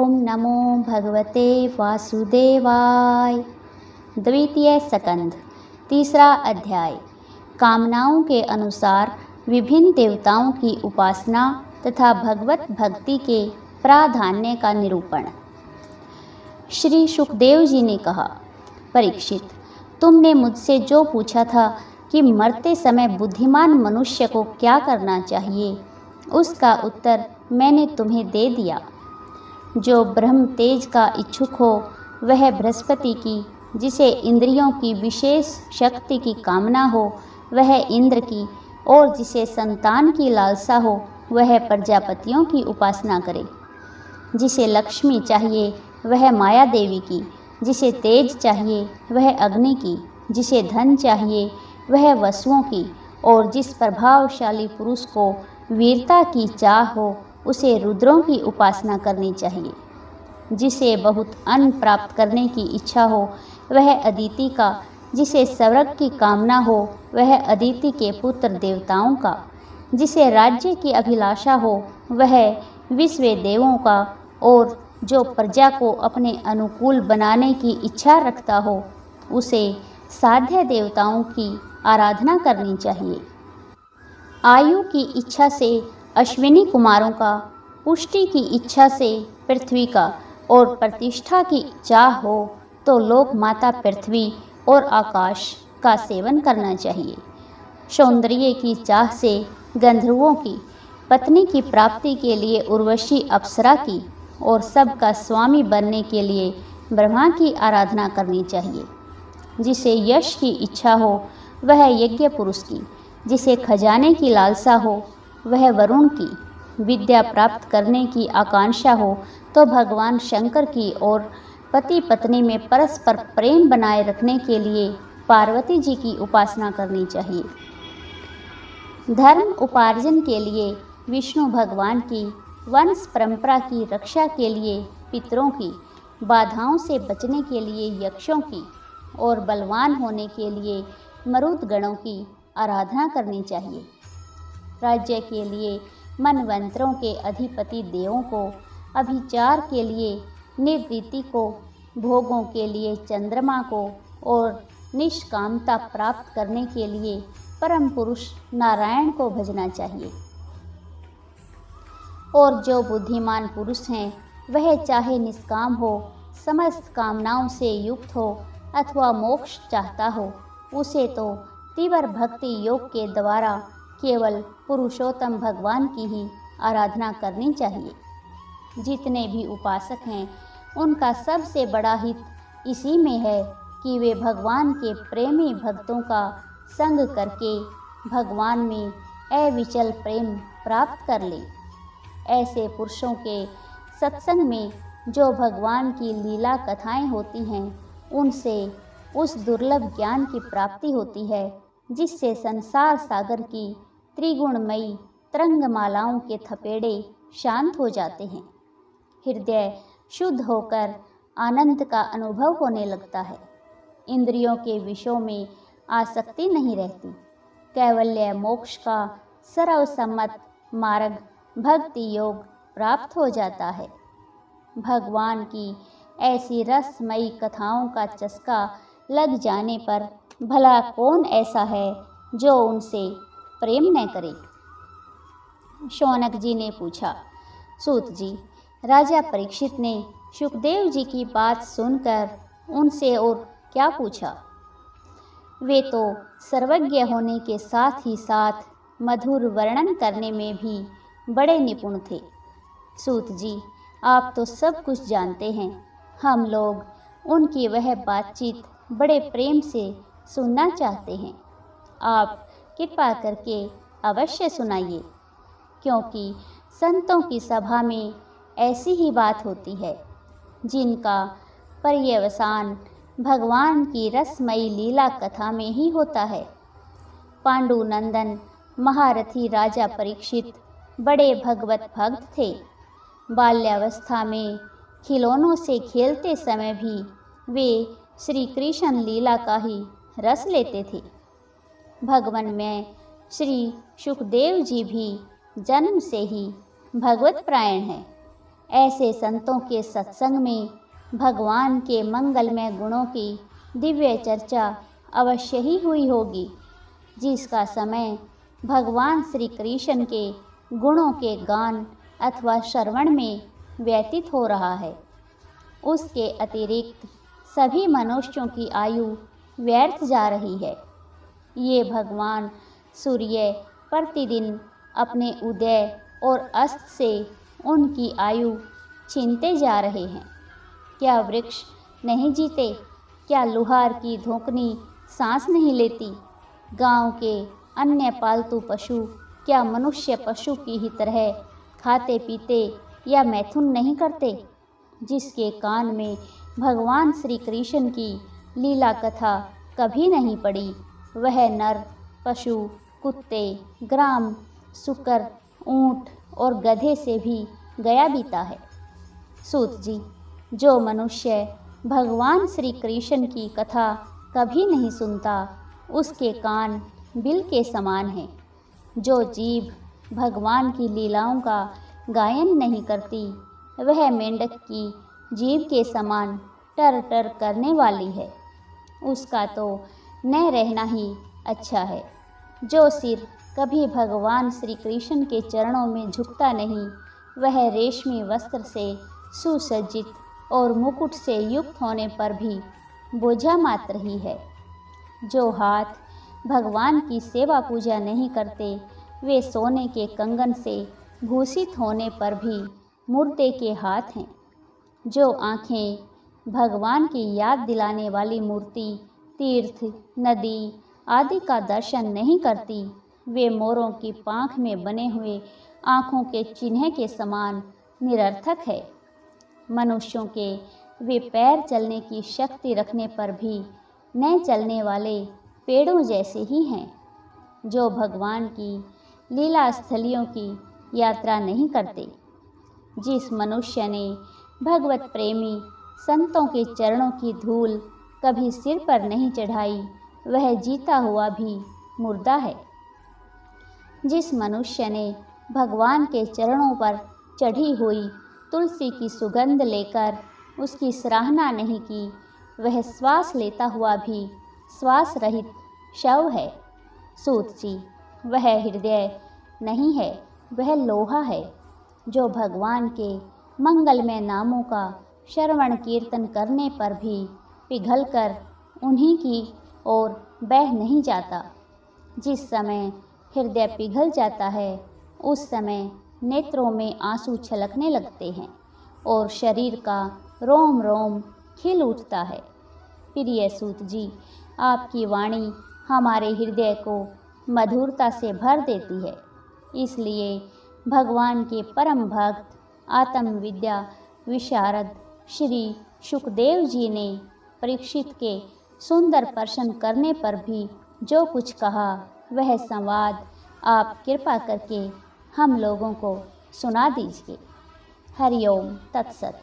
ओम नमो भगवते वासुदेवाय। द्वितीय स्कंध, तीसरा अध्याय। कामनाओं के अनुसार विभिन्न देवताओं की उपासना तथा भगवत भक्ति के प्राधान्य का निरूपण। श्री सुखदेव जी ने कहा, परीक्षित, तुमने मुझसे जो पूछा था कि मरते समय बुद्धिमान मनुष्य को क्या करना चाहिए, उसका उत्तर मैंने तुम्हें दे दिया। जो ब्रह्म तेज का इच्छुक हो वह बृहस्पति की, जिसे इंद्रियों की विशेष शक्ति की कामना हो वह इंद्र की, और जिसे संतान की लालसा हो वह प्रजापतियों की उपासना करे। जिसे लक्ष्मी चाहिए वह माया देवी की, जिसे तेज चाहिए वह अग्नि की, जिसे धन चाहिए वह वसुओं की, और जिस प्रभावशाली पुरुष को वीरता की चाह हो उसे रुद्रों की उपासना करनी चाहिए। जिसे बहुत अन्न प्राप्त करने की इच्छा हो वह अदिति का, जिसे स्वर्ग की कामना हो वह अदिति के पुत्र देवताओं का, जिसे राज्य की अभिलाषा हो वह विश्व देवों का, और जो प्रजा को अपने अनुकूल बनाने की इच्छा रखता हो उसे साध्य देवताओं की आराधना करनी चाहिए। आयु की इच्छा से अश्विनी कुमारों का, पुष्टि की इच्छा से पृथ्वी का, और प्रतिष्ठा की चाह हो तो लोक माता पृथ्वी और आकाश का सेवन करना चाहिए। सौंदर्य की चाह से गंधर्वों की, पत्नी की प्राप्ति के लिए उर्वशी अप्सरा की, और सबका स्वामी बनने के लिए ब्रह्मा की आराधना करनी चाहिए। जिसे यश की इच्छा हो वह यज्ञ पुरुष की, जिसे खजाने की लालसा हो वह वरुण की, विद्या प्राप्त करने की आकांक्षा हो तो भगवान शंकर की, और पति पत्नी में परस्पर प्रेम बनाए रखने के लिए पार्वती जी की उपासना करनी चाहिए। धर्म उपार्जन के लिए विष्णु भगवान की, वंश परंपरा की रक्षा के लिए पितरों की, बाधाओं से बचने के लिए यक्षों की, और बलवान होने के लिए मरुदगणों की आराधना करनी चाहिए। राज्य के लिए मनवंतरों के अधिपति देवों को, अभिचार के लिए निर्दिति को, भोगों के लिए चंद्रमा को, और निष्कामता प्राप्त करने के लिए परम पुरुष नारायण को भजना चाहिए। और जो बुद्धिमान पुरुष हैं वह चाहे निष्काम हो, समस्त कामनाओं से युक्त हो अथवा मोक्ष चाहता हो, उसे तो तीव्र भक्ति योग के द्वारा केवल पुरुषोत्तम भगवान की ही आराधना करनी चाहिए। जितने भी उपासक हैं उनका सबसे बड़ा हित इसी में है कि वे भगवान के प्रेमी भक्तों का संग करके भगवान में अविचल प्रेम प्राप्त कर ले। ऐसे पुरुषों के सत्संग में जो भगवान की लीला कथाएं होती हैं उनसे उस दुर्लभ ज्ञान की प्राप्ति होती है जिससे संसार सागर की त्रिगुणमयी तरंगमालाओं के थपेड़े शांत हो जाते हैं। हृदय शुद्ध होकर आनंद का अनुभव होने लगता है। इंद्रियों के विषयों में आसक्ति नहीं रहती। कैवल्य मोक्ष का सर्वसम्मत मार्ग भक्ति योग प्राप्त हो जाता है। भगवान की ऐसी रसमयी कथाओं का चस्का लग जाने पर भला कौन ऐसा है जो उनसे प्रेम न करे। शौनक जी ने पूछा, सूत जी, राजा परीक्षित ने सुखदेव जी की बात सुनकर उनसे और क्या पूछा? वे तो सर्वज्ञ होने के साथ ही साथ मधुर वर्णन करने में भी बड़े निपुण थे। सूत जी, आप तो सब कुछ जानते हैं। हम लोग उनकी वह बातचीत बड़े प्रेम से सुनना चाहते हैं। आप कृपा करके अवश्य सुनाइए, क्योंकि संतों की सभा में ऐसी ही बात होती है जिनका पर्यवसान भगवान की रसमयी लीला कथा में ही होता है। पांडुनंदन महारथी राजा परीक्षित बड़े भगवत भक्त थे। बाल्यावस्था में खिलौनों से खेलते समय भी वे श्री कृष्ण लीला का ही रस लेते थे। भगवान में श्री सुखदेव जी भी जन्म से ही भगवत प्रायण है। ऐसे संतों के सत्संग में भगवान के मंगलमय गुणों की दिव्य चर्चा अवश्य ही हुई होगी, जिसका समय भगवान श्री कृष्ण के गुणों के गान अथवा श्रवण में व्यतीत हो रहा है। उसके अतिरिक्त सभी मनुष्यों की आयु व्यर्थ जा रही है। ये भगवान सूर्य प्रतिदिन अपने उदय और अस्त से उनकी आयु छीनते जा रहे हैं। क्या वृक्ष नहीं जीते? क्या लुहार की धोकनी सांस नहीं लेती? गांव के अन्य पालतू पशु क्या मनुष्य पशु की ही तरह खाते पीते या मैथुन नहीं करते? जिसके कान में भगवान श्री कृष्ण की लीला कथा कभी नहीं पड़ी, वह नर पशु, कुत्ते, ग्राम, सुकर, ऊंट और गधे से भी गया बीता है। सूत जी, जो मनुष्य भगवान श्री कृष्ण की कथा कभी नहीं सुनता, उसके कान बिल के समान हैं। जो जीभ भगवान की लीलाओं का गायन नहीं करती, वह मेंढक की जीभ के समान टर टर करने वाली है। उसका तो न रहना ही अच्छा है। जो सिर कभी भगवान श्री कृष्ण के चरणों में झुकता नहीं, वह रेशमी वस्त्र से सुसज्जित और मुकुट से युक्त होने पर भी बोझा मात्र ही है। जो हाथ भगवान की सेवा पूजा नहीं करते, वे सोने के कंगन से भूषित होने पर भी मुर्दे के हाथ हैं। जो आँखें भगवान की याद दिलाने वाली मूर्ति, तीर्थ, नदी आदि का दर्शन नहीं करती, वे मोरों की पाँख में बने हुए आँखों के चिन्ह के समान निरर्थक है। मनुष्यों के वे पैर चलने की शक्ति रखने पर भी न चलने वाले पेड़ों जैसे ही हैं। जो भगवान की लीला स्थलियों की यात्रा नहीं करते। जिस मनुष्य ने भगवत प्रेमी संतों के चरणों की धूल कभी सिर पर नहीं चढ़ाई, वह जीता हुआ भी मुर्दा है। जिस मनुष्य ने भगवान के चरणों पर चढ़ी हुई तुलसी की सुगंध लेकर उसकी सराहना नहीं की, वह श्वास लेता हुआ भी श्वास रहित शव है। सूत जी, वह हृदय नहीं है, वह लोहा है। जो भगवान के मंगलमय नामों का श्रवण कीर्तन करने पर भी पिघलकर उन्हीं की ओर बह नहीं जाता। जिस समय हृदय पिघल जाता है, उस समय नेत्रों में आंसू छलकने लगते हैं और शरीर का रोम रोम खिल उठता है। प्रिय सूत जी, आपकी वाणी हमारे हृदय को मधुरता से भर देती है। इसलिए भगवान के परम भक्त आत्मविद्या विशारद श्री शुकदेव जी ने परीक्षित के सुंदर प्रश्न करने पर भी जो कुछ कहा, वह संवाद आप कृपा करके हम लोगों को सुना दीजिए। हरिओम तत्सत।